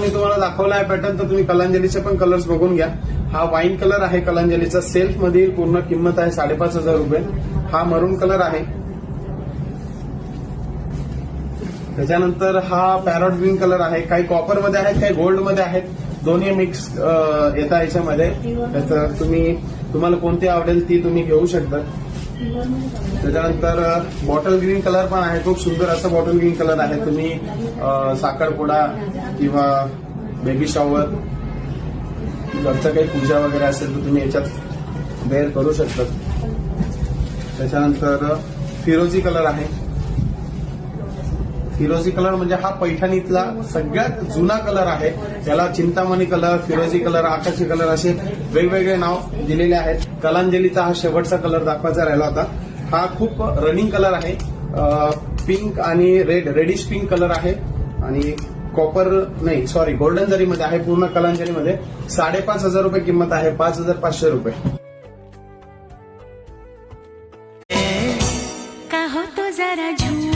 मी तुम्हाला दाखवला आहे पॅटर्न, तर तुम्ही कलांजलीचे पण कलर्स बघून घ्या. हा वाईन कलर आहे कलांजलीचा, सेल्फ मधील पूर्ण किंमत आहे 5,500 रुपये. हा मरून कलर आहे. त्याच्यानंतर हा पॅरोट ग्रीन कलर आहे. काही कॉपर मध्ये आहेत, काही गोल्ड मध्ये आहेत, दोन्ही मिक्स येतात याच्यामध्ये. त्याचं तुम्हाला कोणती आवडेल ती तुम्ही घेऊ शकता. त्याच्यानंतर बॉटल ग्रीन कलर पण आहे, खूप सुंदर असं बॉटल ग्रीन कलर आहे. तुम्ही साखरपुडा किंवा बेबी शॉवर, घरचं काही पूजा वगैरे असेल तर तुम्ही याच्यात वेअर करू शकता. त्याच्यानंतर फिरोजी कलर आहे. फिरोजी कलर म्हणजे हा पैठणीतला सगळ्यात जुना कलर आहे. त्याला चिंतामणी कलर, फिरोजी कलर, आकाशी कलर असे वेगवेगळे नाव दिलेले आहेत. कलांजलीचा हा शेवटचा कलर दाखवायचा राहिला होता. हा खूप रनिंग कलर आहे. पिंक आणि रेडिश पिंक कलर आहे आणि गोल्डन जरीमध्ये आहे. पूर्ण कलांजलीमध्ये 5,500 रुपये किंमत आहे. 5,500 रुपये. का हो तो जरा झूम